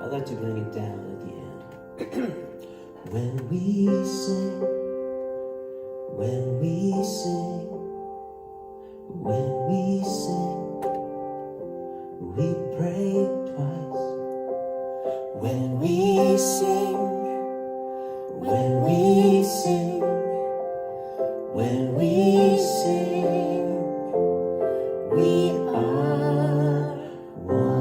I'd like to bring it down at the end. When we sing, when we sing, when we sing, we pray twice. When we sing, when we sing, when we sing, we are one.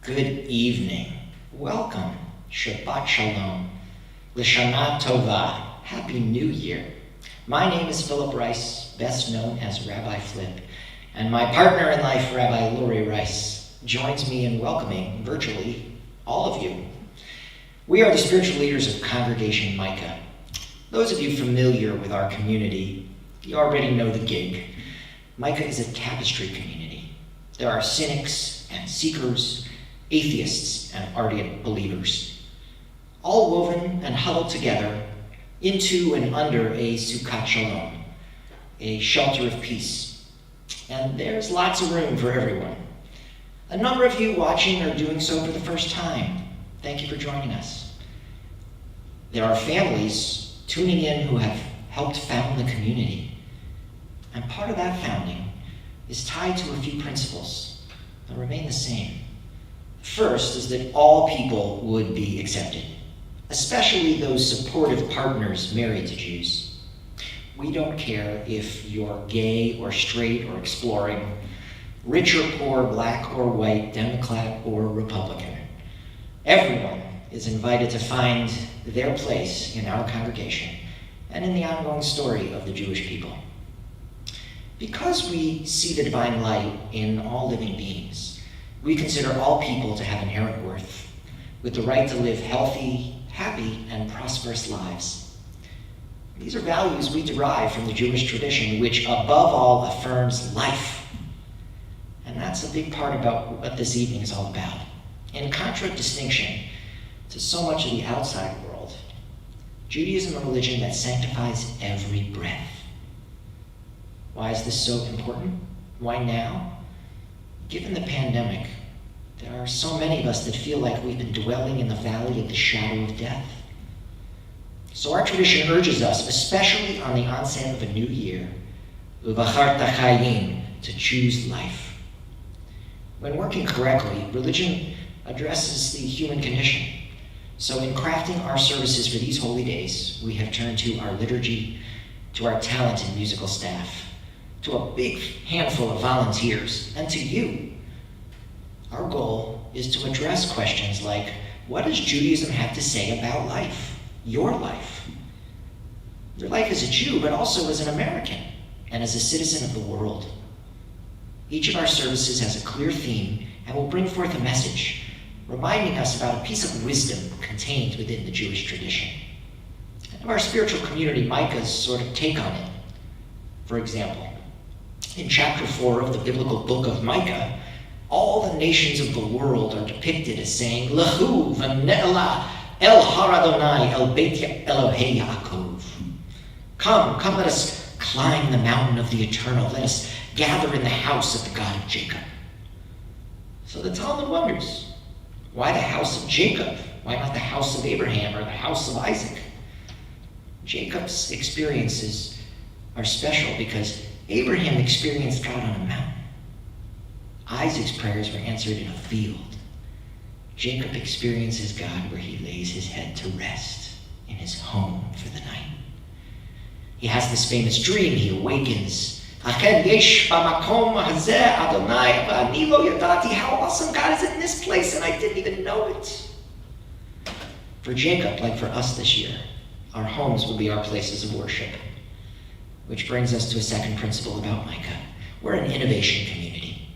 Good evening. Welcome. Shabbat Shalom. L'Shana Tova. Happy New Year. My name is Philip Rice, best known as Rabbi Flip, and my partner in life, Rabbi Lori Rice, joins me in welcoming, virtually, all of you. We are the spiritual leaders of Congregation Micah. Those of you familiar with our community, you already know the gig. Micah is a tapestry community. There are cynics and seekers, atheists and ardent believers, all woven and huddled together into and under a Sukkot Shalom, a shelter of peace. And there's lots of room for everyone. A number of you watching are doing so for the first time. Thank you for joining us. There are families tuning in who have helped found the community. And part of that founding is tied to a few principles that remain the same. First is that all people would be accepted, especially those supportive partners married to Jews. We don't care if you're gay or straight or exploring, rich or poor, black or white, Democrat or Republican. Everyone is invited to find their place in our congregation and in the ongoing story of the Jewish people. Because we see the divine light in all living beings, we consider all people to have inherent worth, with the right to live healthy, happy, and prosperous lives. These are values we derive from the Jewish tradition, which above all affirms life. And that's a big part about what this evening is all about. In contradistinction to so much of the outside world, Judaism is a religion that sanctifies every breath. Why is this so important? Why now? Given the pandemic, there are so many of us that feel like we've been dwelling in the valley of the shadow of death. So our tradition urges us, especially on the onset of a new year, Ubacharta Chayim, to choose life. When working correctly, religion addresses the human condition. So in crafting our services for these holy days, we have turned to our liturgy, to our talented musical staff, to a big handful of volunteers, and to you. Our goal is to address questions like, what does Judaism have to say about life? Your life. Your life as a Jew, but also as an American and as a citizen of the world. Each of our services has a clear theme and will bring forth a message, reminding us about a piece of wisdom contained within the Jewish tradition. And our spiritual community, Micah's sort of take on it. For example, in chapter 4 of the biblical book of Micah, all the nations of the world are depicted as saying, Lehu v'ne'ela el har Adonai el beit Elohei Yaakov. Come, let us climb the mountain of the eternal. Let us gather in the house of the God of Jacob. So the Talmud wonders, why the house of Jacob? Why not the house of Abraham or the house of Isaac? Jacob's experiences are special because Abraham experienced God on a mountain. Isaac's prayers were answered in a field. Jacob experiences God where he lays his head to rest in his home for the night. He has this famous dream. He awakens. Achen yesh b'makom hazeh Adonai v'ani lo yadati. How awesome God is in this place, and I didn't even know it. For Jacob, like for us this year, our homes will be our places of worship. Which brings us to a second principle about Micah. We're an innovation community.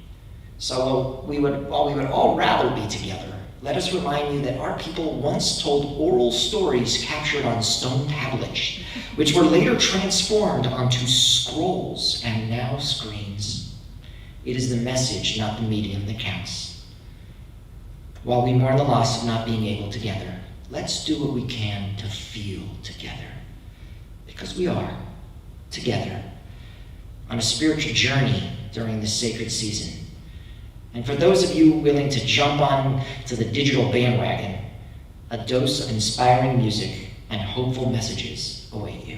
So while we would all rather be together, let us remind you that our people once told oral stories captured on stone tablets, which were later transformed onto scrolls and now screens. It is the message, not the medium, that counts. While we mourn the loss of not being able together, let's do what we can to feel together. Because we are together on a spiritual journey during this sacred season. And for those of you willing to jump on to the digital bandwagon, a dose of inspiring music and hopeful messages await you.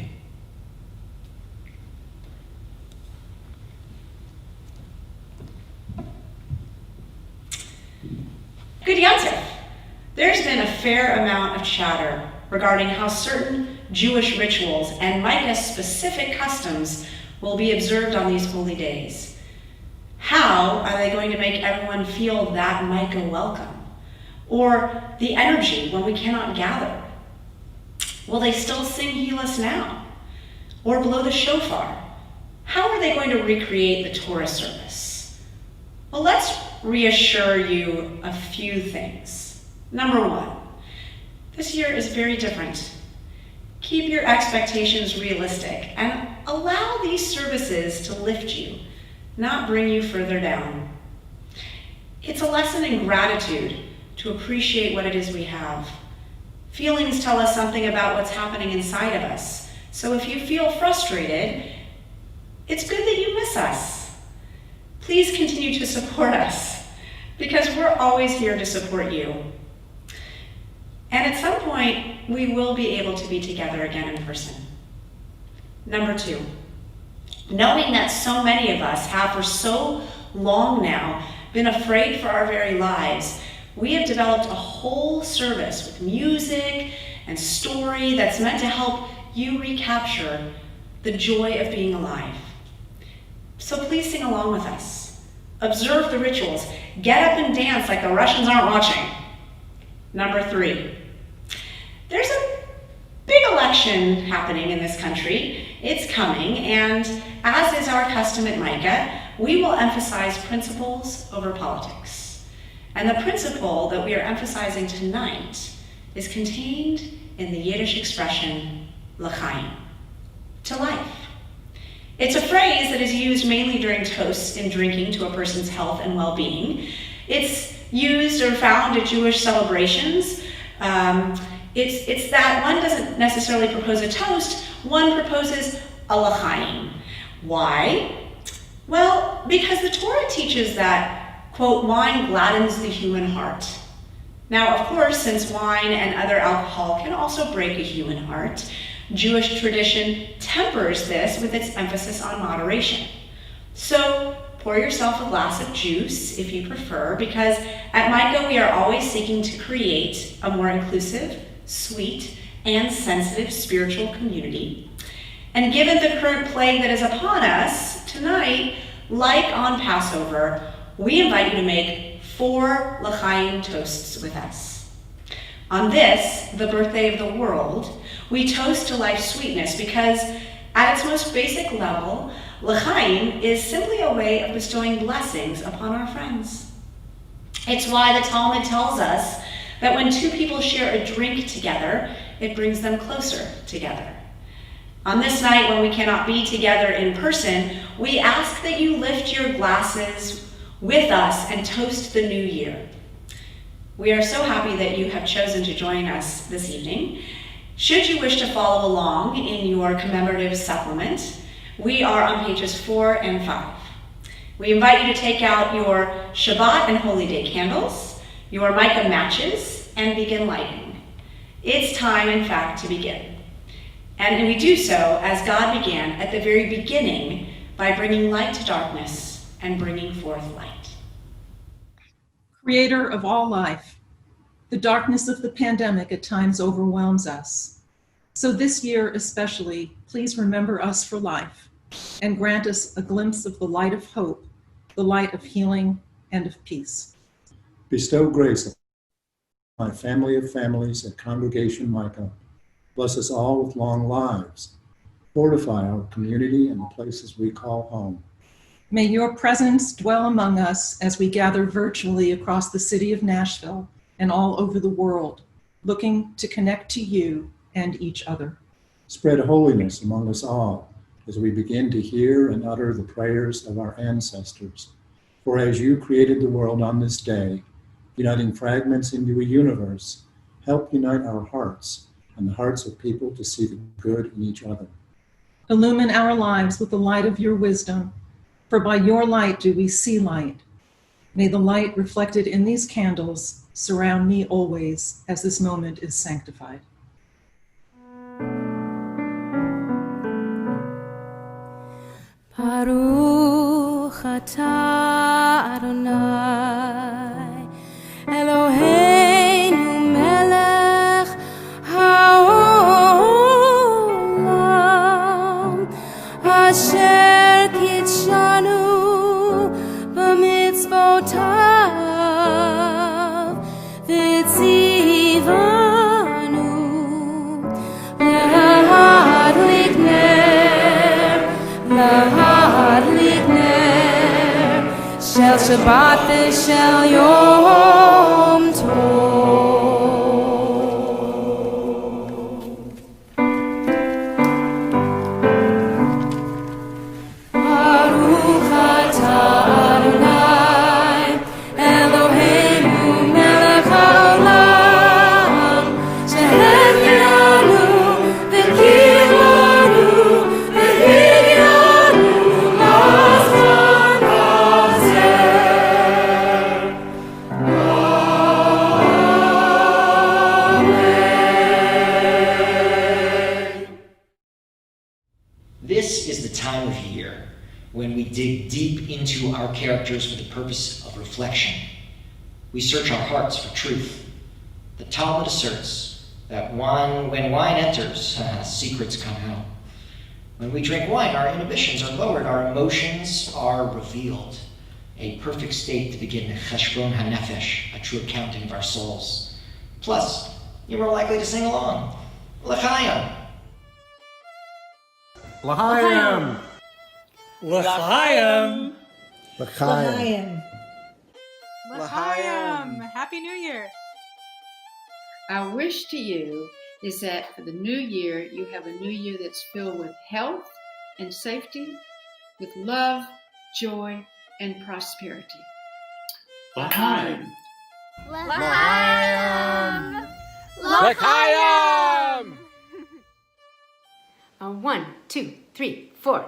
Good Yontif. There's been a fair amount of chatter regarding how certain Jewish rituals and Micah's specific customs will be observed on these holy days. How are they going to make everyone feel that Micah welcome? Or the energy when we cannot gather? Will they still sing Heal Us Now? Or blow the shofar? How are they going to recreate the Torah service? Well, let's reassure you a few things. Number one, this year is very different. Keep your expectations realistic and allow these services to lift you, not bring you further down. It's a lesson in gratitude to appreciate what it is we have. Feelings tell us something about what's happening inside of us. So if you feel frustrated, it's good that you miss us. Please continue to support us because we're always here to support you. And at some point, we will be able to be together again in person. Number two, knowing that so many of us have for so long now been afraid for our very lives, we have developed a whole service with music and story that's meant to help you recapture the joy of being alive. So please sing along with us. Observe the rituals. Get up and dance like the Russians aren't watching. Number three, there's a big election happening in this country. It's coming, and as is our custom at Micah, we will emphasize principles over politics. And the principle that we are emphasizing tonight is contained in the Yiddish expression, l'chaim, to life. It's a phrase that is used mainly during toasts in drinking to a person's health and well-being. It's used or found at Jewish celebrations. It's that one doesn't necessarily propose a toast, one proposes a l'chaim. Why? Well, because the Torah teaches that, quote, wine gladdens the human heart. Now, of course, since wine and other alcohol can also break a human heart, Jewish tradition tempers this with its emphasis on moderation. So pour yourself a glass of juice if you prefer, because at Micah we are always seeking to create a more inclusive, sweet, and sensitive spiritual community. And given the current plague that is upon us, tonight, like on Passover, we invite you to make 4 l'chaim toasts with us. On this, the birthday of the world, we toast to life's sweetness because at its most basic level, l'chaim is simply a way of bestowing blessings upon our friends. It's why the Talmud tells us that when 2 people share a drink together, it brings them closer together. On this night when we cannot be together in person, we ask that you lift your glasses with us and toast the new year. We are so happy that you have chosen to join us this evening. Should you wish to follow along in your commemorative supplement, we are on pages 4 and 5. We invite you to take out your Shabbat and Holy Day candles, your Micah matches, and begin lighting. It's time, in fact, to begin. And we do so as God began at the very beginning by bringing light to darkness and bringing forth light. Creator of all life, the darkness of the pandemic at times overwhelms us. So this year especially, please remember us for life and grant us a glimpse of the light of hope, the light of healing and of peace. Bestow grace upon my family of families at Congregation Micah. Bless us all with long lives. Fortify our community and the places we call home. May your presence dwell among us as we gather virtually across the city of Nashville and all over the world, looking to connect to you and each other. Spread holiness among us all as we begin to hear and utter the prayers of our ancestors. For as you created the world on this day, uniting fragments into a universe, help unite our hearts and the hearts of people to see the good in each other. Illumine our lives with the light of your wisdom, for by your light do we see light. May the light reflected in these candles surround me always as this moment is sanctified. Baruch atah Adonai Eloheinu melech haolam asher kitshanu b'mitzvotav v'tzivanu להדליק נר של שבת ושל יום טוב. ברוך אתה אדוני אלוהינו מלך העולם שהחיינו וקיימנו והחיינו לזמן הזה. This is the time of year when we dig deep into our characters for the purpose of reflection. We search our hearts for truth. The Talmud asserts that when wine enters, secrets come out. When we drink wine, our inhibitions are lowered, our emotions are revealed. A perfect state to begin cheshbon hanefesh, a true accounting of our souls. Plus, you're more likely to sing along. L'chaim. L'chaim! L'chaim! L'chaim! L'chaim! Happy New Year! Our wish to you is that for the new year, you have a new year that's filled with health and safety, with love, joy, and prosperity. L'chaim! L'chaim! L'chaim! 1, 2, 3, 4.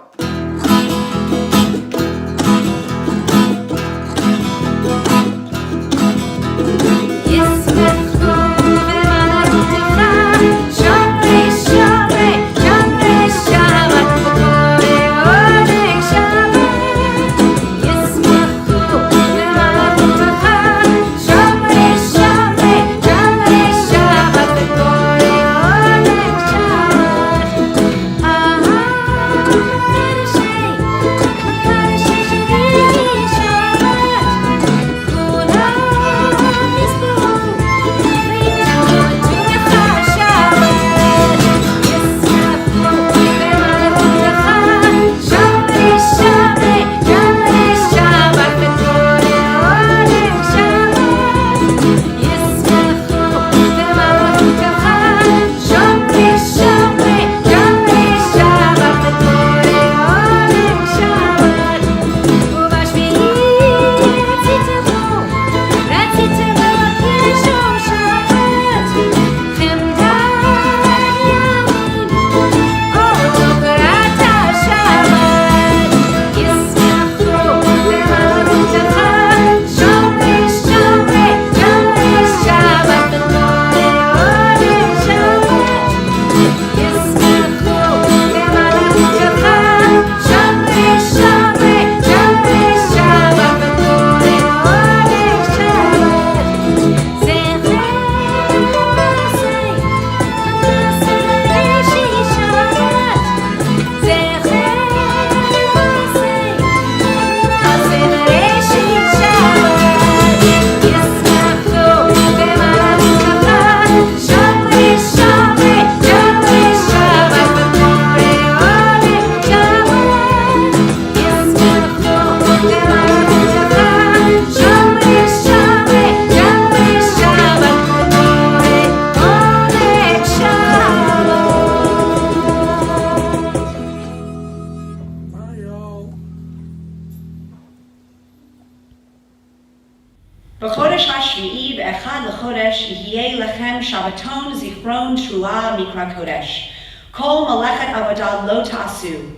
בחודש השביעי באחד לחודש יהיה לכם שבתון זיכרון תרועה מקרא קודש. Kol Malechet Avodah Lo Ta'asu.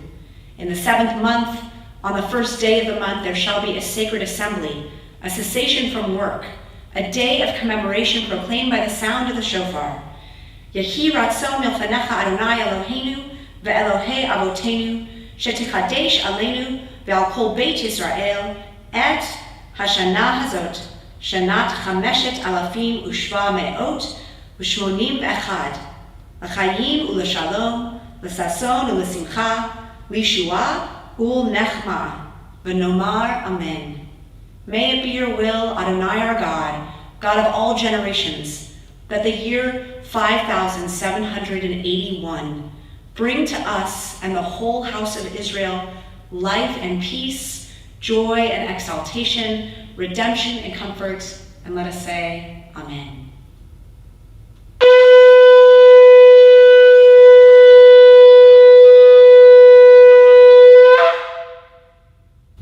In the 7th month, on the 1st day of the month, there shall be a sacred assembly, a cessation from work, a day of commemoration proclaimed by the sound of the shofar. Yehi ratzon milfanecha Adonai Eloheinu ve'Elohei Avotenu, shetichadesh aleinu ve'al kol Beit Yisrael et hashana hazot, shanat chameshet alafim ushva me'ot u'shmonim ve'echad, l'chayim u'l'shalom, l'sason u'l'simcha, l'yeshua u'l'nechma, v'nomar amen. May it be your will, Adonai our God, God of all generations, that the year 5781 bring to us and the whole house of Israel life and peace, joy and exaltation, redemption and comfort, and let us say, Amen.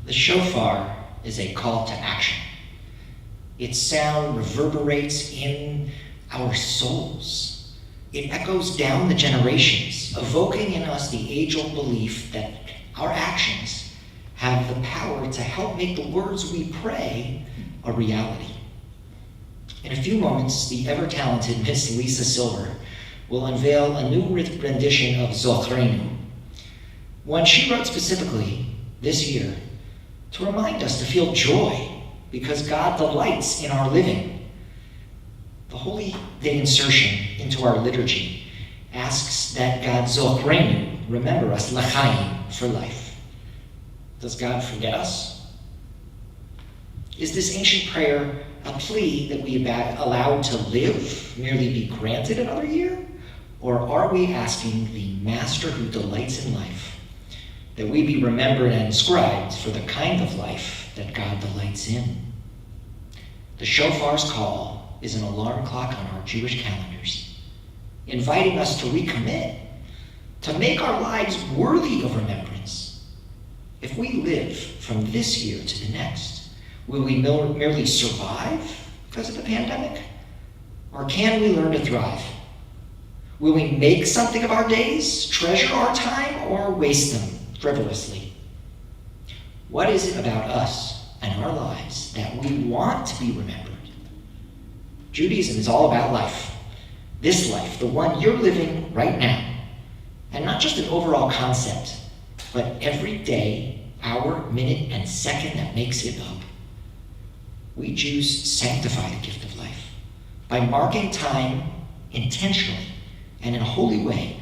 The shofar is a call to action. Its sound reverberates in our souls. It echoes down the generations, evoking in us the age-old belief that our actions have the power to help make the words we pray a reality. In a few moments, the ever-talented Miss Lisa Silver will unveil a new rendition of Zochreinu, one she wrote specifically this year to remind us to feel joy because God delights in our living. The Holy Day insertion into our liturgy asks that God Zochreinu remember us, l'chaim, for life. Does God forget us? Is this ancient prayer a plea that we allowed to live merely be granted another year? Or are we asking the Master who delights in life that we be remembered and inscribed for the kind of life that God delights in? The shofar's call is an alarm clock on our Jewish calendars, inviting us to recommit, to make our lives worthy of remembrance. If we live from this year to the next, will we merely survive because of the pandemic? Or can we learn to thrive? Will we make something of our days, treasure our time, or waste them frivolously? What is it about us and our lives that we want to be remembered? Judaism is all about life. This life, the one you're living right now. And not just an overall concept, but every day, hour, minute, and second that makes it up. We Jews sanctify the gift of life by marking time intentionally and in a holy way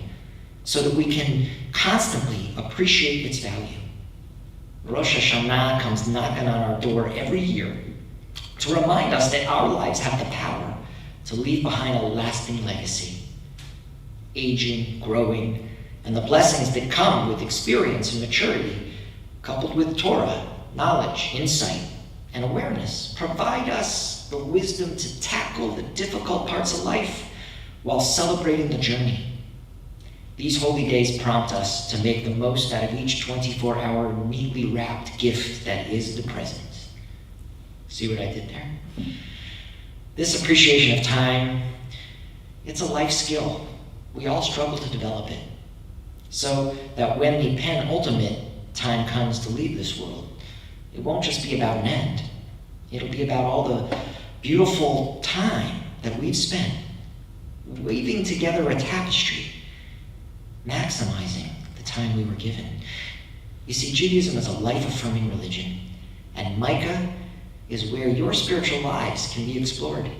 so that we can constantly appreciate its value. Rosh Hashanah comes knocking on our door every year to remind us that our lives have the power to leave behind a lasting legacy. Aging, growing, and the blessings that come with experience and maturity, coupled with Torah, knowledge, insight, and awareness, provide us the wisdom to tackle the difficult parts of life while celebrating the journey. These holy days prompt us to make the most out of each 24-hour neatly wrapped gift that is the present. See what I did there? This appreciation of time, it's a life skill. We all struggle to develop it. So that when the penultimate time comes to leave this world, it won't just be about an end. It'll be about all the beautiful time that we've spent weaving together a tapestry, maximizing the time we were given. You see, Judaism is a life-affirming religion, and Micah is where your spiritual lives can be explored.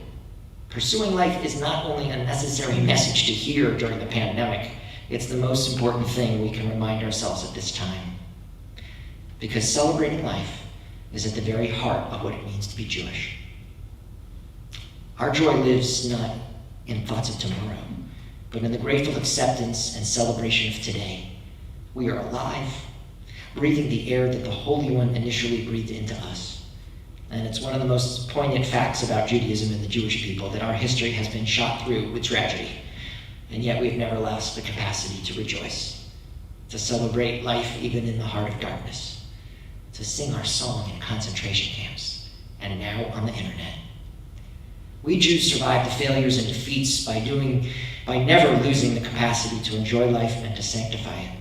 Pursuing life is not only a necessary message to hear during the pandemic, it's the most important thing we can remind ourselves at this time. Because celebrating life is at the very heart of what it means to be Jewish. Our joy lives not in thoughts of tomorrow, but in the grateful acceptance and celebration of today. We are alive, breathing the air that the Holy One initially breathed into us. And it's one of the most poignant facts about Judaism and the Jewish people that our history has been shot through with tragedy, and yet we've never lost the capacity to rejoice, to celebrate life even in the heart of darkness, to sing our song in concentration camps, and now on the internet. We Jews survived the failures and defeats by doing by never losing the capacity to enjoy life and to sanctify it.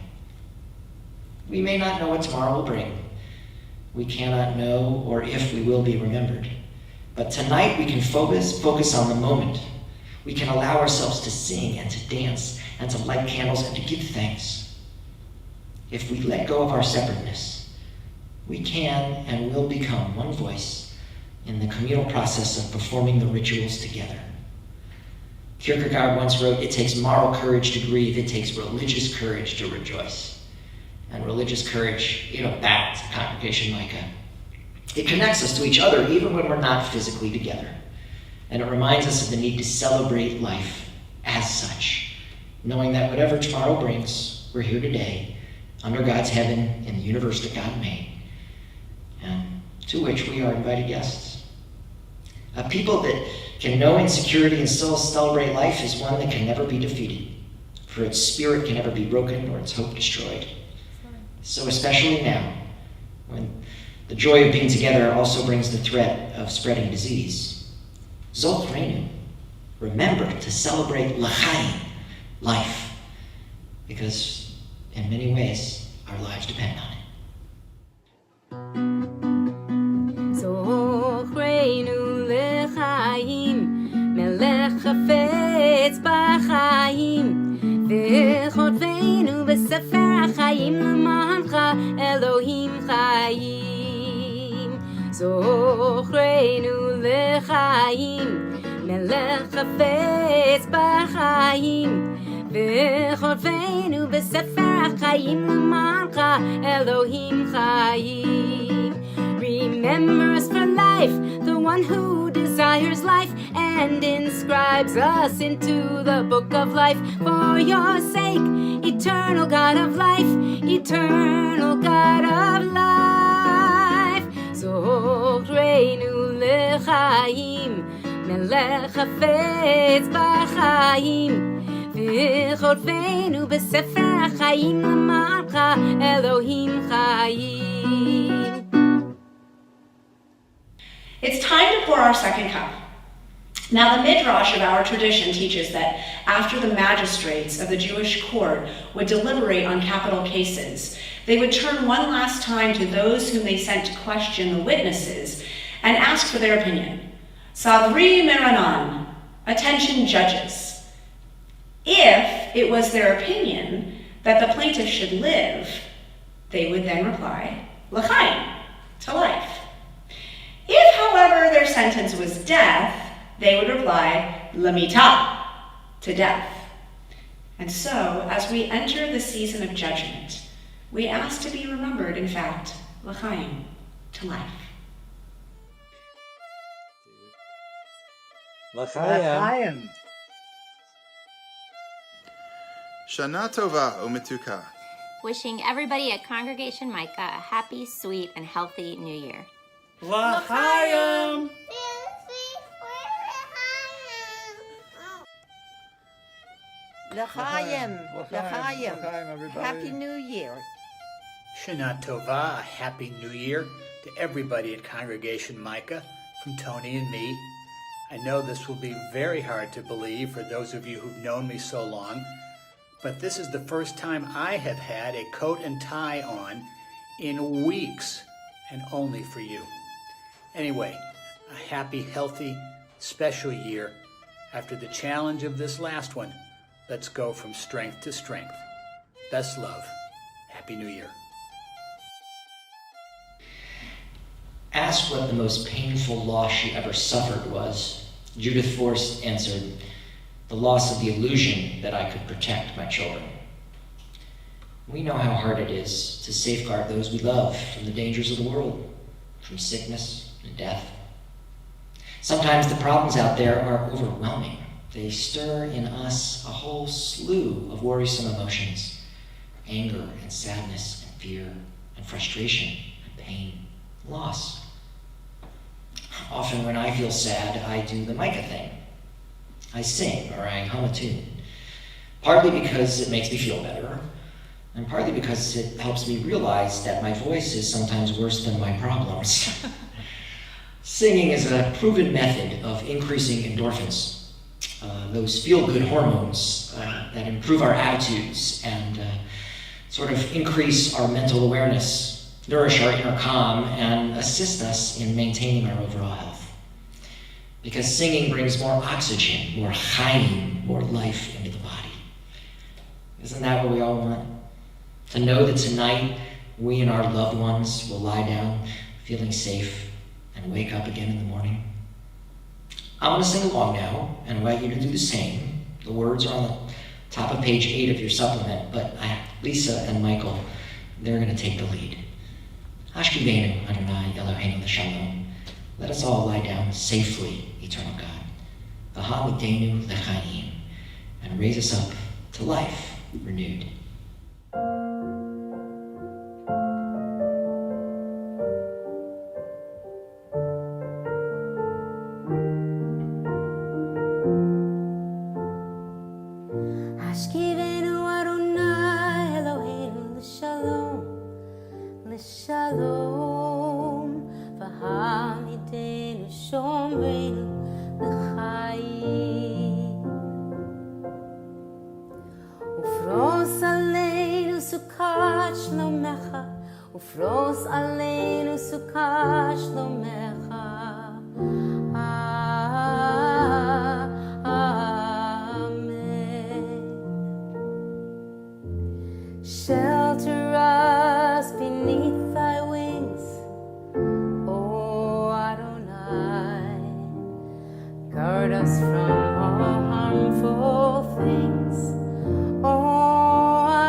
We may not know what tomorrow will bring. We cannot know or if we will be remembered. But tonight we can focus on the moment. We can allow ourselves to sing and to dance and to light candles and to give thanks. If we let go of our separateness, we can and will become one voice in the communal process of performing the rituals together. Kierkegaard once wrote, "It takes moral courage to grieve, it takes religious courage to rejoice." And religious courage, that's Congregation Micah. It connects us to each other even when we're not physically together. And it reminds us of the need to celebrate life as such, knowing that whatever tomorrow brings, we're here today, under God's heaven in the universe that God made, and to which we are invited guests. A people that can know insecurity and still celebrate life is one that can never be defeated, for its spirit can never be broken nor its hope destroyed. So especially now, when the joy of being together also brings the threat of spreading disease, Zochrenu, remember to celebrate l'chaim, life, because in many ways our lives depend on it. Zochrenu l'chaim, melech chafetz b'chaim, v'chotvenu b'sefer ha'chaim l'mancha Elohim chayim. Zochrenu l'chaim, melech chafetz b'chaim, v'chotvenu b'sefer ha'chaim l'mancha Elohim chayim. Remember us for life, the one who desires life and inscribes us into the book of life. For your sake, eternal God of life, eternal God of life. Zochrenu l'chaim, melech chafetz b'chaim, v'chotvenu b'sefer ha'chaim l'mancha Elohim chayim. It's time to pour our second cup. Now, the Midrash of our tradition teaches that after the magistrates of the Jewish court would deliberate on capital cases, they would turn one last time to those whom they sent to question the witnesses and ask for their opinion. Savri Miranan, attention judges. If it was their opinion that the plaintiff should live, they would then reply, l'chaim, to life. If, however, their sentence was death, they would reply, l'mitah, to death. And so, as we enter the season of judgment, we ask to be remembered, in fact, l'chaim, to life. L'chaim. Shana Tova Umetuka. Wishing everybody at Congregation Micah a happy, sweet, and healthy New Year. L'chaim. L'chaim. L'chaim. Happy New Year. Shana Tova, a happy New Year to everybody at Congregation Micah, from Tony and me. I know this will be very hard to believe for those of you who've known me so long, but this is the first time I have had a coat and tie on in weeks, and only for you. Anyway, a happy, healthy, special year. After the challenge of this last one, let's go from strength to strength. Best love. Happy New Year. Asked what the most painful loss she ever suffered was, Judith Forrest answered, the loss of the illusion that I could protect my children. We know how hard it is to safeguard those we love from the dangers of the world, from sickness and death. Sometimes the problems out there are overwhelming. They stir in us a whole slew of worrisome emotions, anger and sadness and fear and frustration and pain, loss. Often when I feel sad, I do the Micah thing. I sing or I hum a tune, partly because it makes me feel better, and partly because it helps me realize that my voice is sometimes worse than my problems. Singing is a proven method of increasing endorphins, those feel-good hormones that improve our attitudes and sort of increase our mental awareness, nourish our inner calm, and assist us in maintaining our overall health. Because singing brings more oxygen, more chaim, more life into the body. Isn't that what we all want? To know that tonight we and our loved ones will lie down feeling safe and wake up again in the morning. I want to sing along now and invite you to do the same. The words are on the top of page 8 of your supplement, but Lisa and Michael, they're going to take the lead. Hashkivenu Adonai Eloheinu l'shalom. Let us all lie down safely, eternal God. V'hamidenu l'chaim, and raise us up to life renewed. ופרוס עלינו סוכה שלומך. Amen. Shelter us beneath thy wings, O Adonai. Guard us from all harmful things, O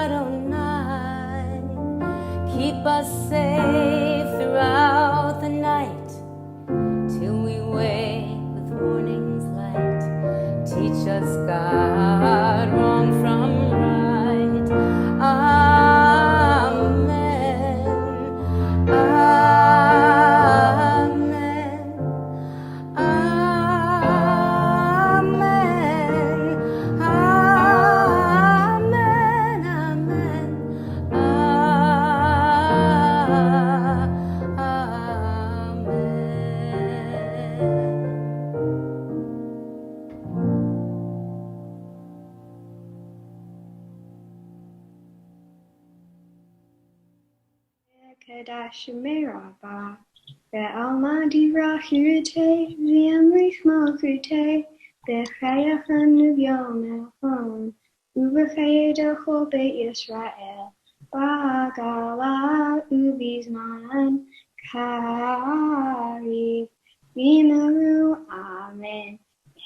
Adonai. Keep us safe throughout the night, till we wake with morning's light. Teach us, God, wrong from right. Amen. Amen. Amen. Amen. Amen. Kadash Meraba, Be'alma Divra Hirite, Viamrich Malkrite, Bechayachan Nuvyom Elchon, Ubechayedachol Beit Yisrael, Ba'agala Ubizman, Kari, Vimeru, Amen,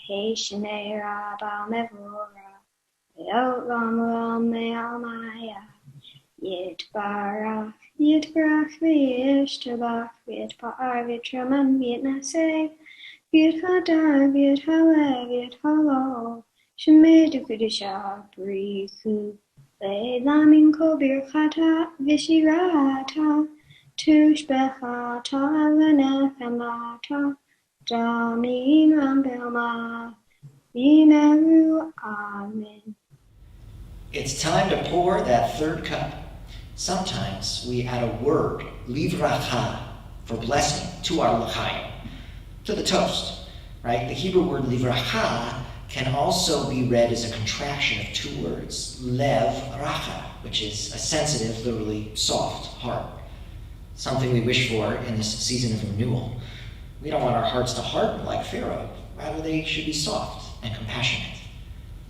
Heishnei Rabba Mevora, Be'olam Me'almaya, Yitbarach, Yitbarach, V'yishtabach, V'yitpa'ar, V'yitraman, V'yitnaseh, V'yithadar, V'yithalev, V'yithalo, Shemedu Kedusha, B'richu, Le'lamin Kol Birchata, V'shirata, Tushbechata, V'nechamata, Damin Rambelma, V'yimeru, Amen. It's time to pour that third cup. Sometimes we add a word, livracha, for blessing, to our l'chaim, to the toast, right? The Hebrew word livracha can also be read as a contraction of two words, lev racha, which is a sensitive, literally soft heart. Something we wish for in this season of renewal. We don't want our hearts to harden like Pharaoh. Rather, they should be soft and compassionate.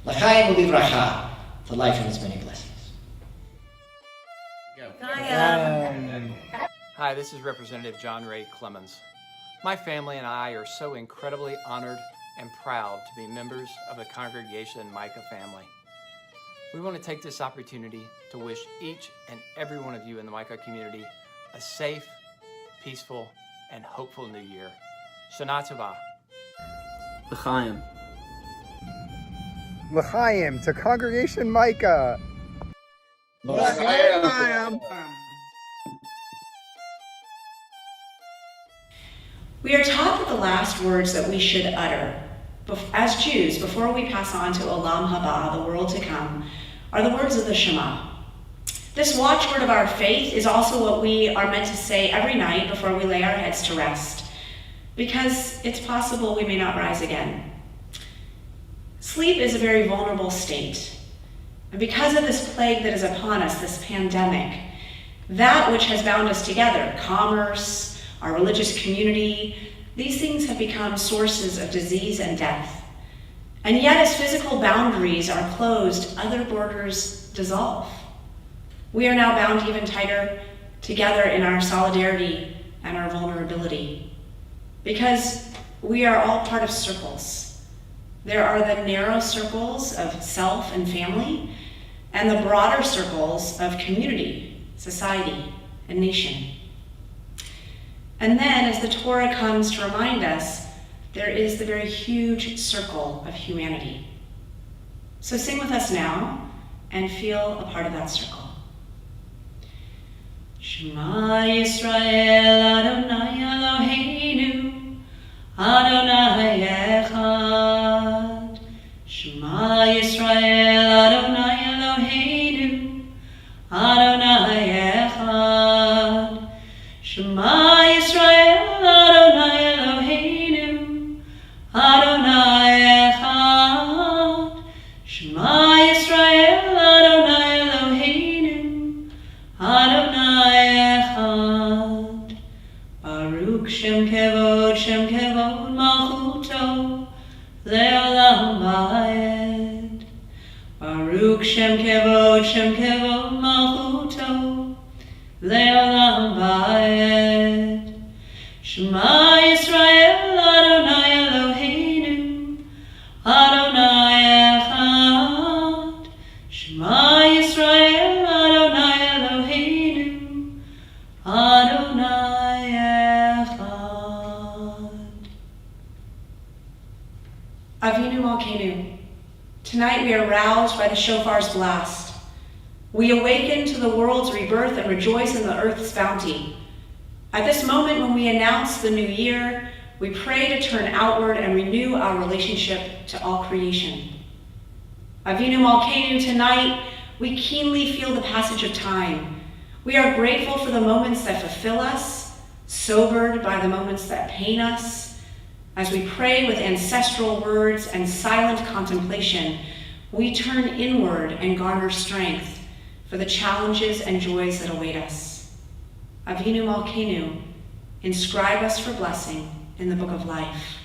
L'chaim livracha, to life and its many blessings. Hi, this is Representative John Ray Clemens. My family and I are so incredibly honored and proud to be members of the Congregation Micah family. We want to take this opportunity to wish each and every one of you in the Micah community a safe, peaceful, and hopeful new year. Shana Tova. L'chaim. L'chaim to Congregation Micah. L'chaim. We are taught that the last words that we should utter as Jews before we pass on to Olam Haba, the world to come, are the words of the Shema. This watchword of our faith is also what we are meant to say every night before we lay our heads to rest, because it's possible we may not rise again. Sleep is a very vulnerable state. And because of this plague that is upon us, this pandemic, that which has bound us together, commerce, our religious community, these things have become sources of disease and death. And yet, as physical boundaries are closed, other borders dissolve. We are now bound even tighter together in our solidarity and our vulnerability, because we are all part of circles. There are the narrow circles of self and family, and the broader circles of community, society, and nation. And then, as the Torah comes to remind us, there is the very huge circle of humanity. So sing with us now and feel a part of that circle. Shema Yisrael Adonai Eloheinu Adonai Echad. Shema Yisrael Adonai Eloheinu Adonai Echad. Shema Yisrael Adonai Eloheinu Adonai Echad. Shema Yisrael Adonai Eloheinu Adonai Echad. Baruch Shem Kevod Malchuto Le'olam Va'ed. Baruch Shem Kevod Malchuto Le'olam Va'ed. Shema Yisrael Adonai Eloheinu Adonai Echad. Shema Yisrael Adonai Eloheinu Adonai Echad. Avinu Malkeinu, tonight we are roused by the shofar's blast. We awaken to the world's rebirth and rejoice in the earth's bounty. At this moment when we announce the new year, we pray to turn outward and renew our relationship to all creation. Avinu Malkeinu, tonight we keenly feel the passage of time. We are grateful for the moments that fulfill us, sobered by the moments that pain us. As we pray with ancestral words and silent contemplation, we turn inward and garner strength for the challenges and joys that await us. Avinu Malkeinu, inscribe us for blessing in the book of life.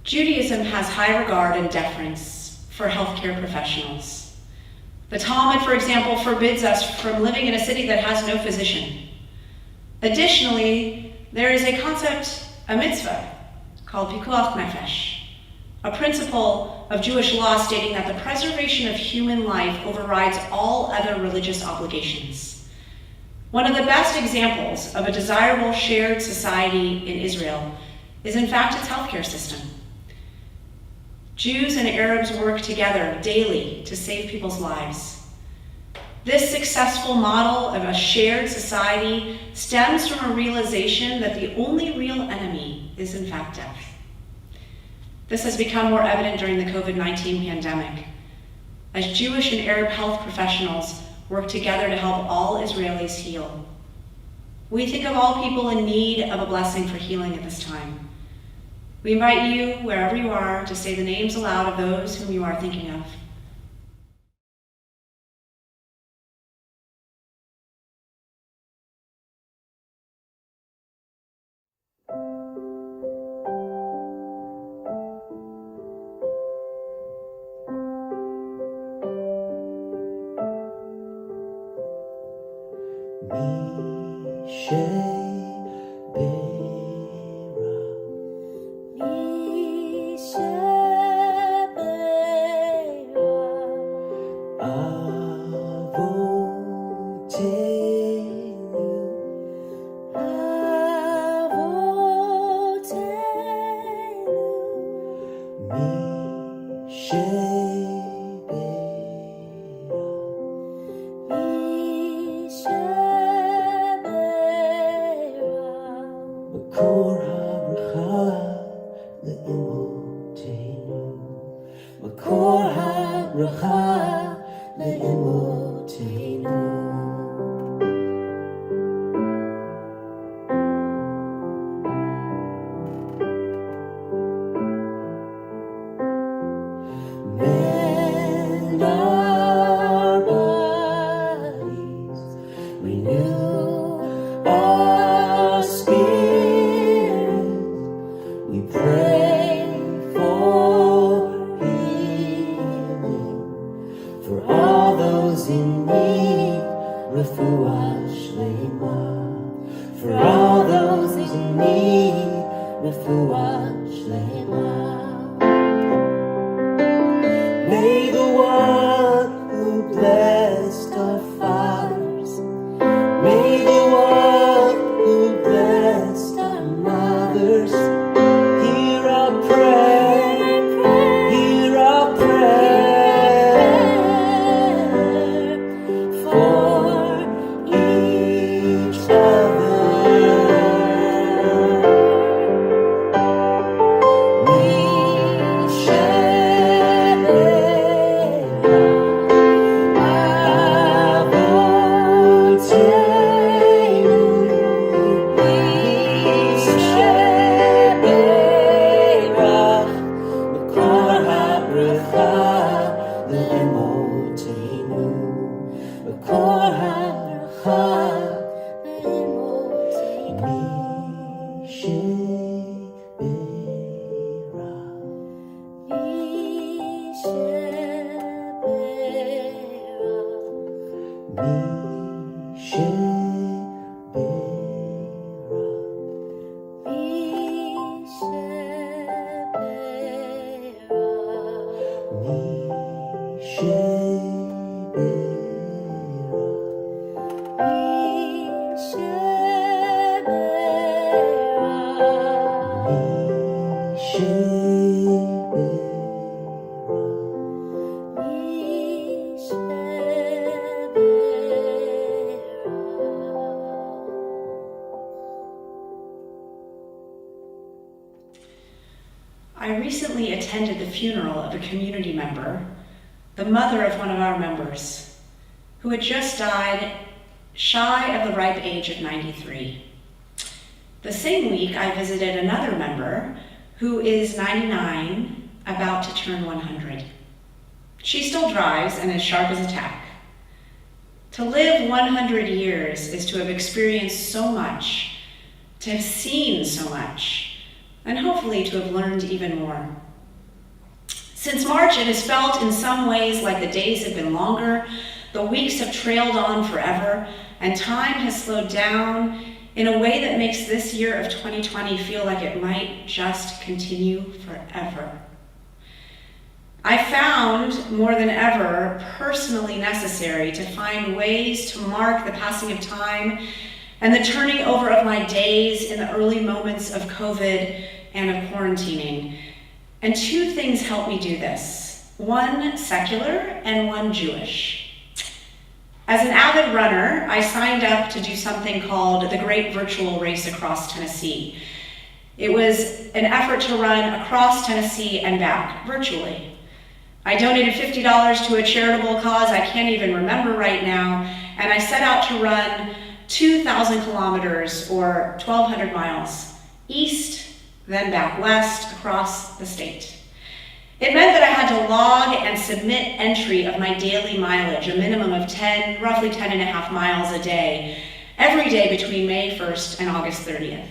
Judaism has high regard and deference for healthcare professionals. The Talmud, for example, forbids us from living in a city that has no physician. Additionally, there is a concept, a mitzvah, called pikuach nefesh, a principle of Jewish law stating that the preservation of human life overrides all other religious obligations. One of the best examples of a desirable shared society in Israel is in fact its healthcare system. Jews and Arabs work together daily to save people's lives. This successful model of a shared society stems from a realization that the only real enemy is in fact death. This has become more evident during the COVID-19 pandemic, as Jewish and Arab health professionals work together to help all Israelis heal. We think of all people in need of a blessing for healing at this time. We invite you, wherever you are, to say the names aloud of those whom you are thinking of. I recently attended the funeral of a community member, the mother of one of our members, who had just died shy of the ripe age of 93. The same week, I visited another member who is 99, about to turn 100. She still drives and is sharp as a tack. To live 100 years is to have experienced so much, to have seen so much, and hopefully to have learned even more. Since March, it has felt in some ways like the days have been longer, the weeks have trailed on forever, and time has slowed down in a way that makes this year of 2020 feel like it might just continue forever. I found more than ever personally necessary to find ways to mark the passing of time and the turning over of my days in the early moments of COVID and of quarantining. And two things help me do this, one secular and one Jewish. As an avid runner, I signed up to do something called the Great Virtual Race Across Tennessee. It was an effort to run across Tennessee and back virtually. I donated $50 to a charitable cause I can't even remember right now, and I set out to run 2,000 kilometers or 1,200 miles east, then back west across the state. It meant that I had to log and submit entry of my daily mileage, a minimum of roughly 10 and a half miles a day, every day between May 1st and August 30th.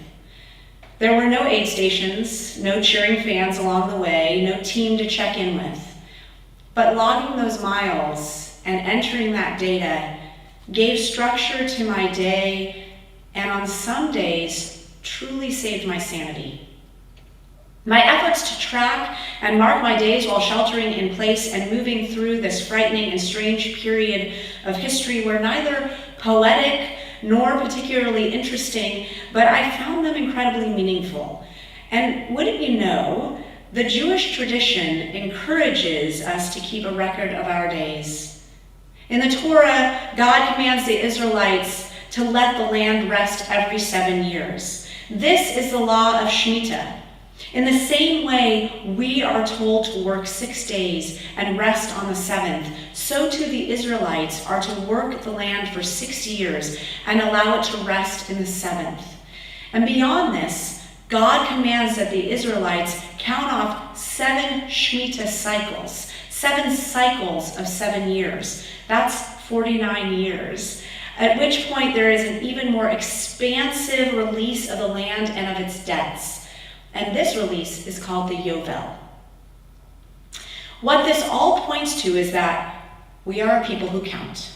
There were no aid stations, no cheering fans along the way, no team to check in with. But logging those miles and entering that data gave structure to my day, and on some days truly saved my sanity. My efforts to track and mark my days while sheltering in place and moving through this frightening and strange period of history were neither poetic nor particularly interesting, but I found them incredibly meaningful. And wouldn't you know, the Jewish tradition encourages us to keep a record of our days. In the Torah, God commands the Israelites to let the land rest every 7 years. This is the law of Shemitah. In the same way we are told to work 6 days and rest on the seventh, so too the Israelites are to work the land for 6 years and allow it to rest in the seventh. And beyond this, God commands that the Israelites count off 7 Shemitah cycles, 7 cycles of 7 years. That's 49 years. At which point there is an even more expansive release of the land and of its debts. And this release is called the Yovel. What this all points to is that we are a people who count.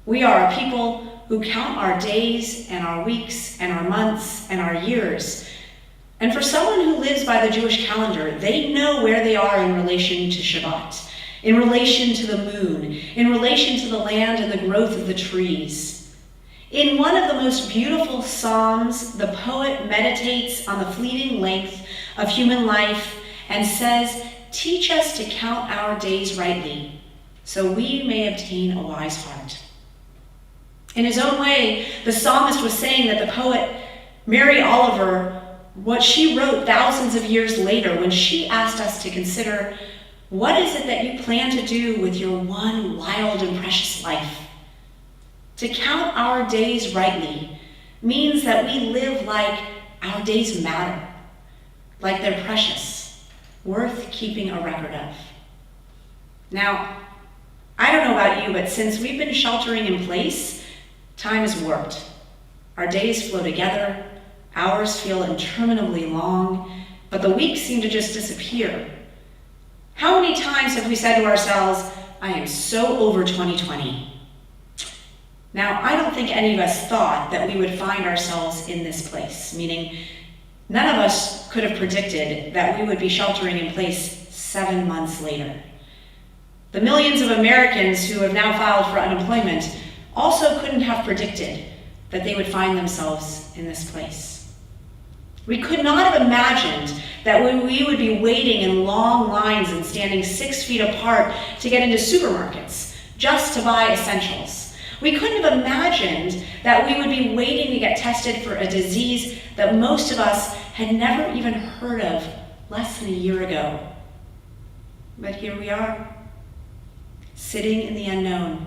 We are a people who count our days and our weeks and our months and our years. And for someone who lives by the Jewish calendar, they know where they are in relation to Shabbat, in relation to the moon, in relation to the land and the growth of the trees. In one of the most beautiful psalms, the poet meditates on the fleeting length of human life and says, "Teach us to count our days rightly, so we may obtain a wise heart." In his own way, the psalmist was saying that the poet Mary Oliver, what she wrote thousands of years later when she asked us to consider, what is it that you plan to do with your one wild and precious life? To count our days rightly means that we live like our days matter, like they're precious, worth keeping a record of. Now, I don't know about you, but since we've been sheltering in place, time has warped. Our days flow together, hours feel interminably long, but the weeks seem to just disappear. How many times have we said to ourselves, "I am so over 2020. Now, I don't think any of us thought that we would find ourselves in this place, meaning none of us could have predicted that we would be sheltering in place 7 months later. The millions of Americans who have now filed for unemployment also couldn't have predicted that they would find themselves in this place. We could not have imagined that we would be waiting in long lines and standing 6 feet apart to get into supermarkets just to buy essentials. We couldn't have imagined that we would be waiting to get tested for a disease that most of us had never even heard of less than a year ago. But here we are, sitting in the unknown,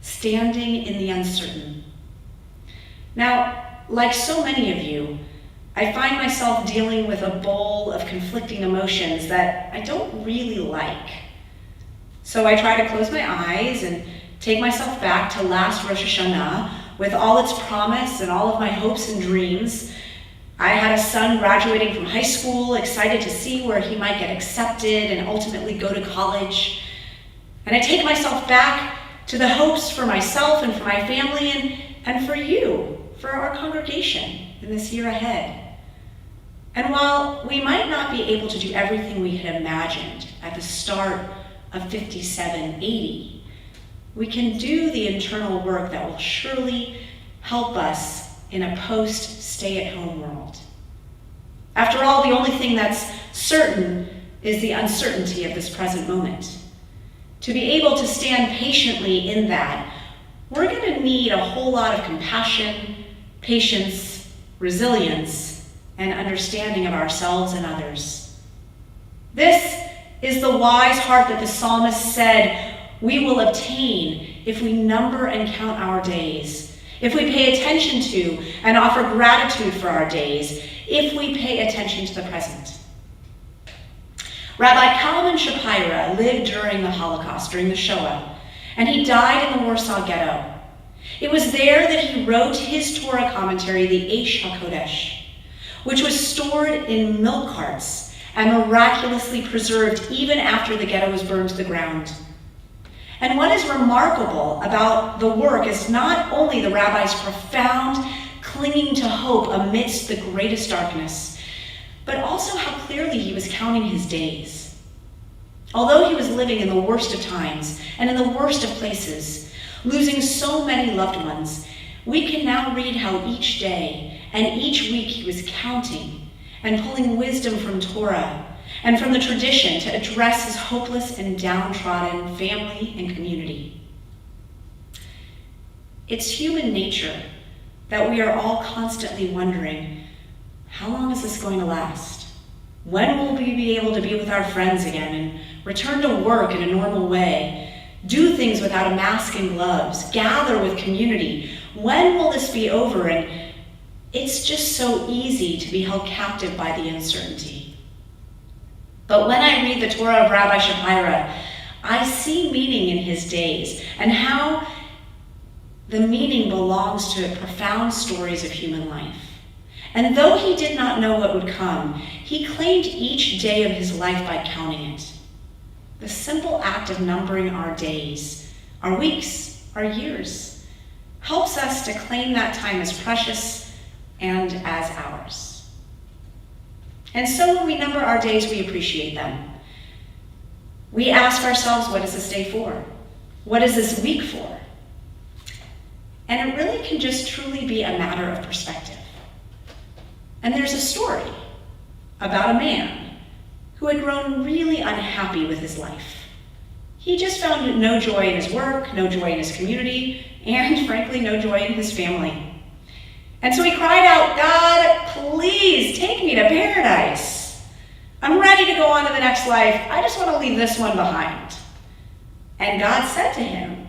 standing in the uncertain. Now, like so many of you, I find myself dealing with a bowl of conflicting emotions that I don't really like. So I try to close my eyes and take myself back to last Rosh Hashanah with all its promise and all of my hopes and dreams. I had a son graduating from high school, excited to see where he might get accepted and ultimately go to college. And I take myself back to the hopes for myself and for my family and for you, for our congregation in this year ahead. And while we might not be able to do everything we had imagined at the start of 5780, we can do the internal work that will surely help us in a post-stay-at-home world. After all, the only thing that's certain is the uncertainty of this present moment. To be able to stand patiently in that, we're going to need a whole lot of compassion, patience, resilience, and understanding of ourselves and others. This is the wise heart that the psalmist said we will obtain if we number and count our days, if we pay attention to and offer gratitude for our days, if we pay attention to the present. Rabbi Kalman Shapira lived during the Holocaust, during the Shoah, and he died in the Warsaw Ghetto. It was there that he wrote his Torah commentary, the Eish HaKodesh, which was stored in milk carts and miraculously preserved even after the ghetto was burned to the ground. And what is remarkable about the work is not only the rabbi's profound clinging to hope amidst the greatest darkness, but also how clearly he was counting his days. Although he was living in the worst of times and in the worst of places, losing so many loved ones, we can now read how each day and each week he was counting and pulling wisdom from Torah and from the tradition to address his hopeless and downtrodden family and community. It's human nature that we are all constantly wondering, how long is this going to last? When will we be able to be with our friends again and return to work in a normal way, do things without a mask and gloves, gather with community? When will this be over? And it's just so easy to be held captive by the uncertainty. But when I read the Torah of Rabbi Shapira, I see meaning in his days and how the meaning belongs to profound stories of human life. And though he did not know what would come, he claimed each day of his life by counting it. The simple act of numbering our days, our weeks, our years, helps us to claim that time as precious and as ours. And so when we number our days, we appreciate them. We ask ourselves, what is this day for? What is this week for? And it really can just truly be a matter of perspective. And there's a story about a man who had grown really unhappy with his life. He just found no joy in his work, no joy in his community, and frankly, no joy in his family. And so he cried out, God, please take me to paradise. I'm ready to go on to the next life. I just want to leave this one behind. And God said to him,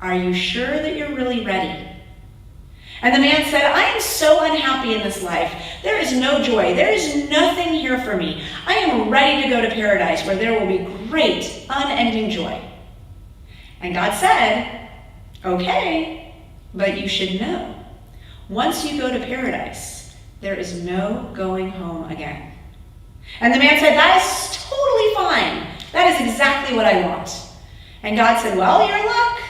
are you sure that you're really ready? And the man said, I am so unhappy in this life. There is no joy. There is nothing here for me. I am ready to go to paradise where there will be great, unending joy. And God said, okay, but you should know, once you go to paradise, there is no going home again. And the man said, that is totally fine. That is exactly what I want. And God said, well, you're in luck,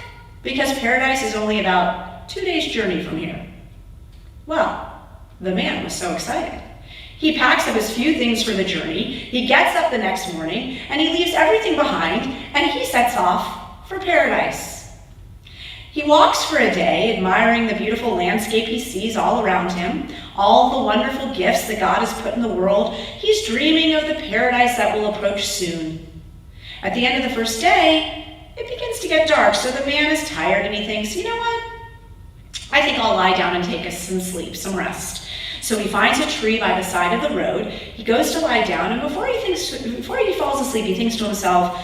because paradise is only about 2 days' journey from here. Well, the man was so excited. He packs up his few things for the journey, he gets up the next morning, and he leaves everything behind, and he sets off for paradise. He walks for a day, admiring the beautiful landscape he sees all around him, all the wonderful gifts that God has put in the world. He's dreaming of the paradise that will approach soon. At the end of the first day, it begins to get dark, so the man is tired and he thinks, you know what? I think I'll lie down and take some sleep, some rest. So he finds a tree by the side of the road. He goes to lie down, and before he falls asleep, he thinks to himself,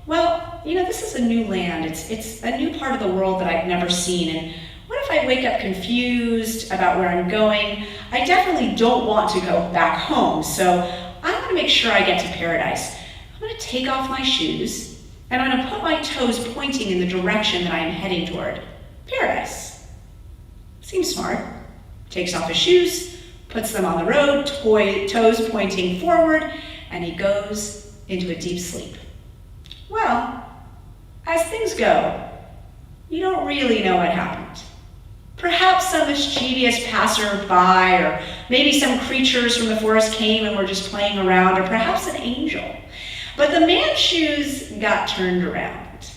well, you know, this is a new land. It's a new part of the world that I've never seen. And what if I wake up confused about where I'm going? I definitely don't want to go back home. So I want to make sure I get to paradise. I'm going to take off my shoes, and I'm going to put my toes pointing in the direction that I am heading toward. Paradise. Seems smart. Takes off his shoes, puts them on the road, toes pointing forward, and he goes into a deep sleep. Well, as things go, you don't really know what happened. Perhaps some mischievous passerby, or maybe some creatures from the forest came and were just playing around, or perhaps an angel. But the man's shoes got turned around.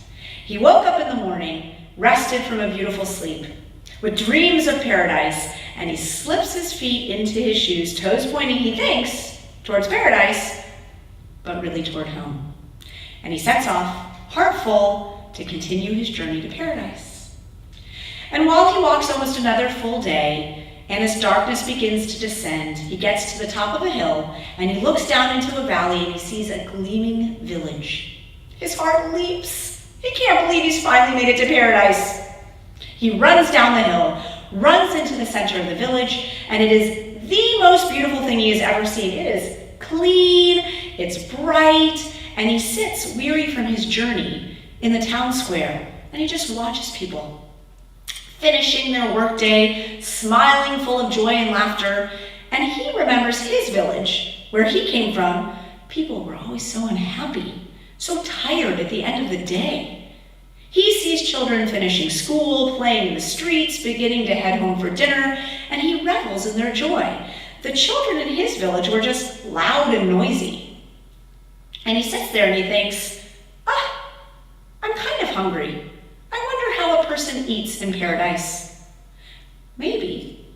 He woke up in the morning, rested from a beautiful sleep, with dreams of paradise, and he slips his feet into his shoes, toes pointing, he thinks, towards paradise, but really toward home. And he sets off, heart full, to continue his journey to paradise. And while he walks almost another full day, And as darkness begins to descend, he gets to the top of a hill, and he looks down into a valley, and he sees a gleaming village. His heart leaps. He can't believe he's finally made it to paradise. He runs down the hill, runs into the center of the village, and it is the most beautiful thing he has ever seen. It is clean, it's bright, and he sits weary from his journey in the town square, and he just watches people finishing their workday, smiling full of joy and laughter, and he remembers his village, where he came from. People were always so unhappy, so tired at the end of the day. He sees children finishing school, playing in the streets, beginning to head home for dinner, and he revels in their joy. The children in his village were just loud and noisy. And he sits there and he thinks, I'm kind of hungry. I wonder how a person eats in paradise. Maybe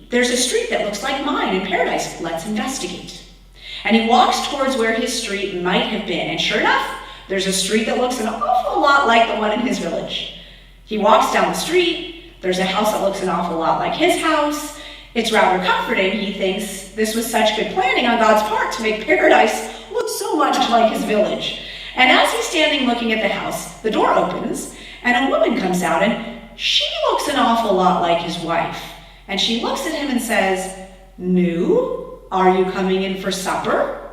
there's a street that looks like mine in paradise. Let's investigate. And he walks towards where his street might have been, and sure enough, there's a street that looks an awful lot like the one in his village. He walks down the street. There's a house that looks an awful lot like his house. It's rather comforting. He thinks this was such good planning on God's part to make paradise look so much like his village. And as he's standing looking at the house, the door opens, and a woman comes out, and she looks an awful lot like his wife. And she looks at him and says, "Nu, are you coming in for supper?"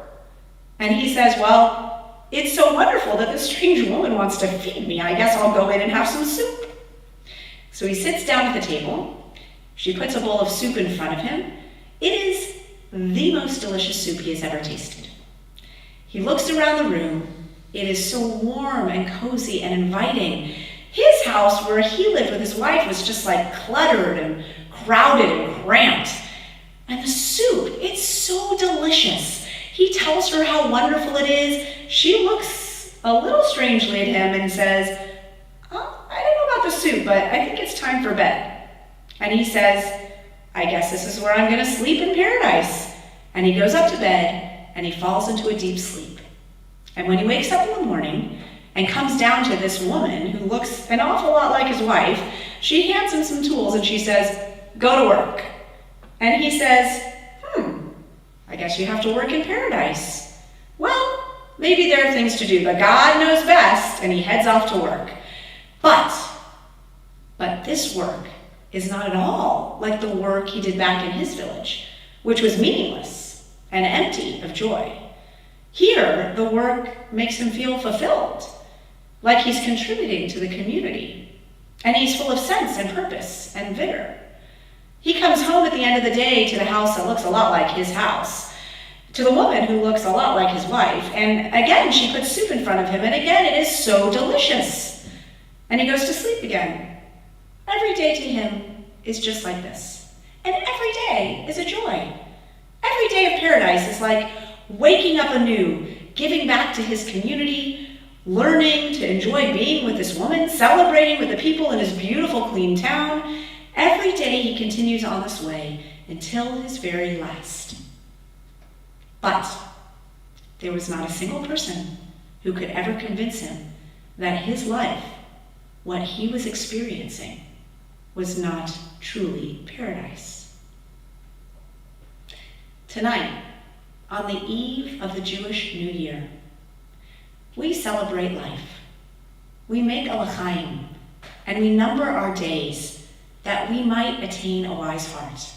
And he says, "Well, it's so wonderful that this strange woman wants to feed me. I guess I'll go in and have some soup." So he sits down at the table. She puts a bowl of soup in front of him. It is the most delicious soup he has ever tasted. He looks around the room. It is so warm and cozy and inviting. His house, where he lived with his wife, was just like cluttered and crowded and cramped. And the soup, it's so delicious. He tells her how wonderful it is. She looks a little strangely at him and says, "I don't know about the soup, but I think it's time for bed." And he says, "I guess this is where I'm going to sleep in paradise." And he goes up to bed and he falls into a deep sleep. And when he wakes up in the morning and comes down to this woman who looks an awful lot like his wife, she hands him some tools and she says, "Go to work." And he says, "I guess you have to work in paradise. Well, maybe there are things to do, but God knows best," and he heads off to work. But this work is not at all like the work he did back in his village, which was meaningless and empty of joy. Here, the work makes him feel fulfilled, like he's contributing to the community, and he's full of sense and purpose and vigor. He comes home at the end of the day to the house that looks a lot like his house, to the woman who looks a lot like his wife, and again she puts soup in front of him, and again it is so delicious. And he goes to sleep again. Every day to him is just like this, and every day is a joy. Every day of paradise is like waking up anew, giving back to his community, learning to enjoy being with this woman, celebrating with the people in his beautiful, clean town. Every day he continues on this way until his very last. But there was not a single person who could ever convince him that his life, what he was experiencing, was not truly paradise. Tonight, on the eve of the Jewish New Year, we celebrate life. We make a l'chaim, and we number our days that we might attain a wise heart.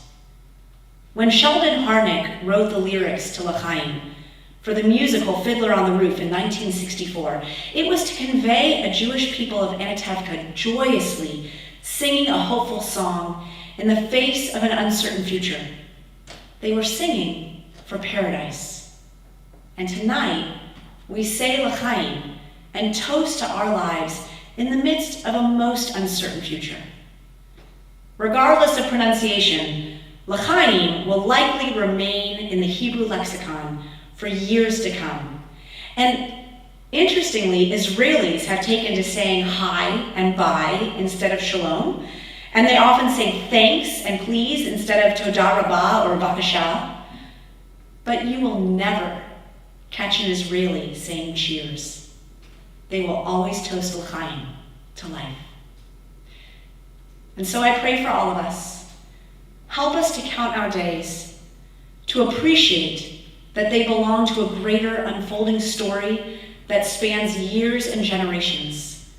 When Sheldon Harnick wrote the lyrics to l'chaim for the musical Fiddler on the Roof in 1964, it was to convey a Jewish people of Anatevka joyously singing a hopeful song in the face of an uncertain future. They were singing for paradise. And tonight, we say l'chaim and toast to our lives in the midst of a most uncertain future. Regardless of pronunciation, l'chaim will likely remain in the Hebrew lexicon for years to come. And interestingly, Israelis have taken to saying hi and bye instead of shalom, and they often say thanks and please instead of toda rabah or b'kasha. But you will never catch an Israeli saying cheers. They will always toast l'chaim, to life. And so I pray for all of us help us to count our days, to appreciate that they belong to a greater unfolding story that spans years and generations,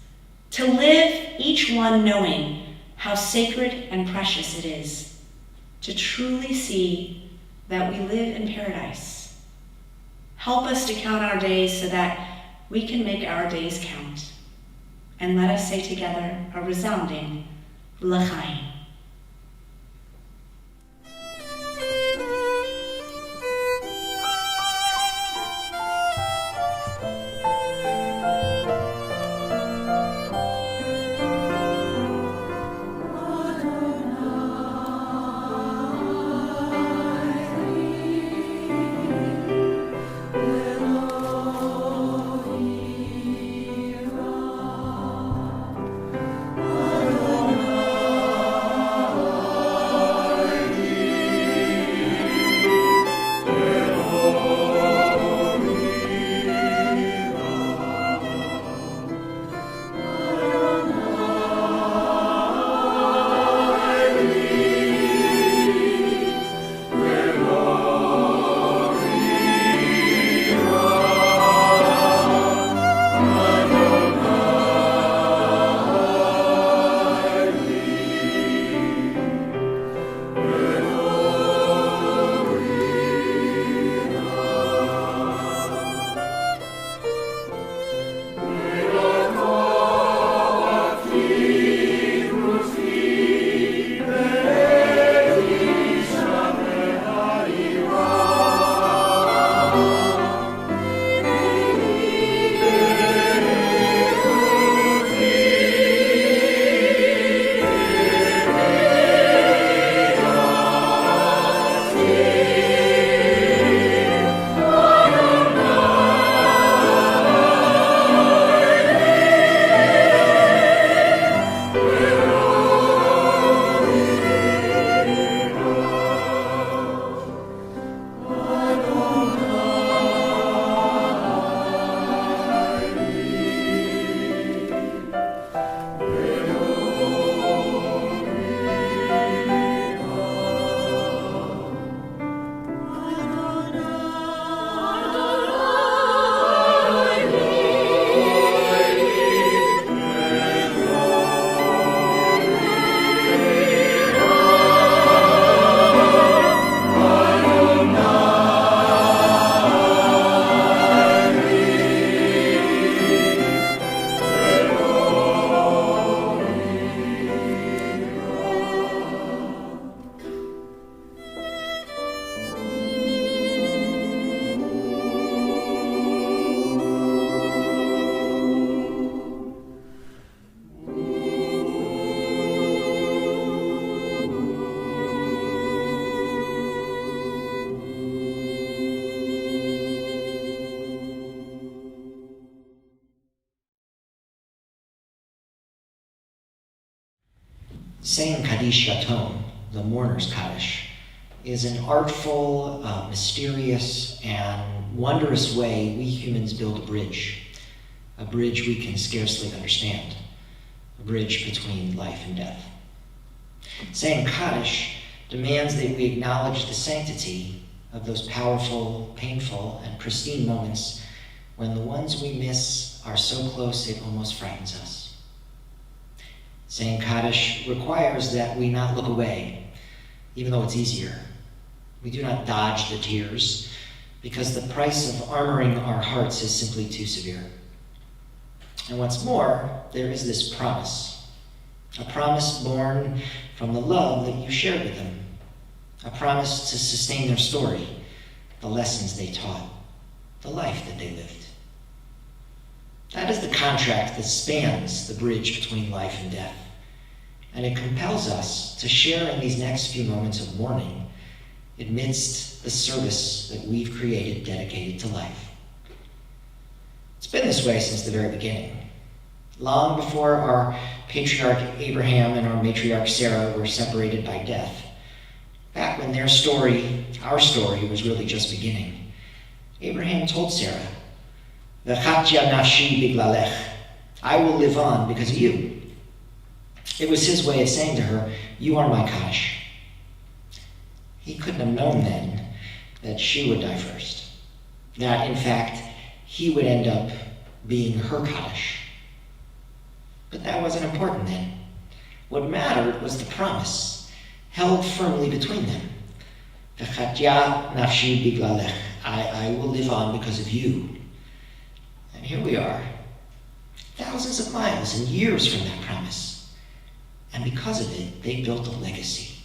to live each one knowing how sacred and precious it is, to truly see that we live in paradise. Help us to count our days so that we can make our days count. And let us say together a resounding L'chaim. Saying Kaddish Yatom, the mourner's Kaddish, is an artful, mysterious, and wondrous way we humans build a bridge we can scarcely understand, a bridge between life and death. Saying Kaddish demands that we acknowledge the sanctity of those powerful, painful, and pristine moments when the ones we miss are so close it almost frightens us. Saying Kaddish requires that we not look away, even though it's easier. We do not dodge the tears, because the price of armoring our hearts is simply too severe. And what's more, there is this promise, a promise born from the love that you shared with them, a promise to sustain their story, the lessons they taught, the life that they lived. That is the contract that spans the bridge between life and death. And it compels us to share in these next few moments of mourning amidst the service that we've created dedicated to life. It's been this way since the very beginning. Long before our patriarch Abraham and our matriarch Sarah were separated by death, back when their story, our story, was really just beginning, Abraham told Sarah, "V'chatya nafshi biglalech," I will live on because of you. It was his way of saying to her, you are my Kaddish. He couldn't have known then that she would die first. That, in fact, he would end up being her Kaddish. But that wasn't important then. What mattered was the promise held firmly between them. V'chatya nafshi biglalech. I will live on because of you. And here we are, thousands of miles and years from that promise. And because of it, they built a legacy.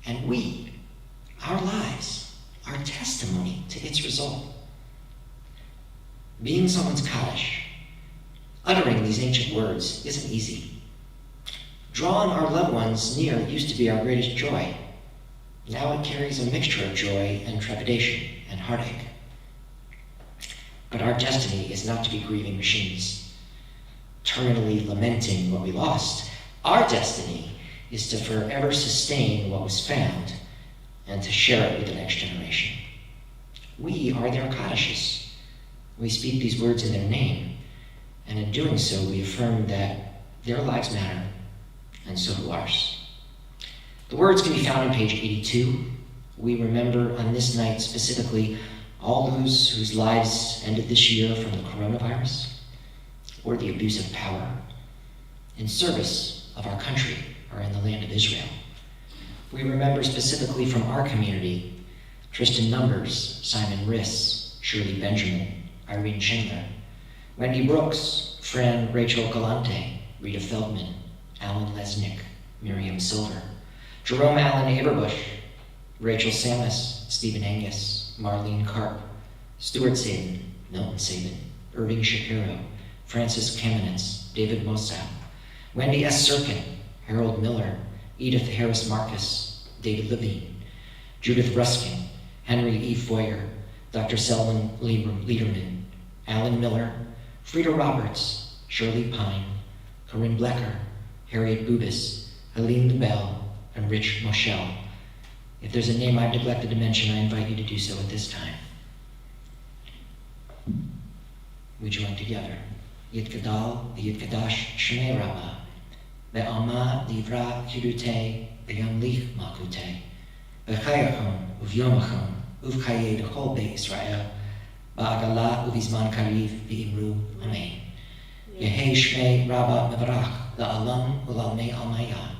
And we, our lives, are testimony to its result. Being someone's Kaddish, uttering these ancient words, isn't easy. Drawing our loved ones near used to be our greatest joy. Now it carries a mixture of joy and trepidation and heartache. But our destiny is not to be grieving machines, terminally lamenting what we lost. Our destiny is to forever sustain what was found and to share it with the next generation. We are their Kaddishes. We speak these words in their name, and in doing so, we affirm that their lives matter, and so do ours. The words can be found on page 82. We remember on this night specifically all those whose lives ended this year from the coronavirus or the abuse of power in service of our country or in the land of Israel. We remember specifically from our community Tristan Numbers, Simon Riss, Shirley Benjamin, Irene Schindler, Wendy Brooks, Fran Rachel Galante, Rita Feldman, Alan Lesnick, Miriam Silver, Jerome Allen Aberbush, Rachel Samus, Stephen Angus, Marlene Karp, Stuart Sabin, Milton Sabin, Irving Shapiro, Francis Kamenetz, David Mosau, Wendy S. Sirkin, Harold Miller, Edith Harris Marcus, David Levine, Judith Ruskin, Henry E. Foyer, Dr. Selwyn Liederman, Alan Miller, Frida Roberts, Shirley Pine, Corinne Blecker, Harriet Bubis, Helene LaBelle, and Rich Moschel. If there's a name I've neglected to mention, I invite you to do so at this time. We join together. Yitkadal v'yitkadash Shmei Rabbah, ve'alma livra kirute ve'yamlich malkute, ve'chayachon uvyomachon uvchaye d'chol be Israel, ba'agala uvizman kariv v'imru amen. Yehei Shmei Rabbah mevarach la'alam u'lalmei almaya,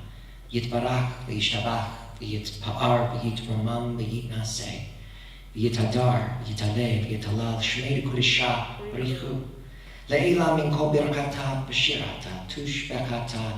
yitbarach v'yishtabach v'yitpa'ar v'yitromam v'yitnaseh, v'yitadar v'yitaleh v'yitalal Shmei d'kudishah b'richu, Le'ila min kol birkata b'shirata tush bekata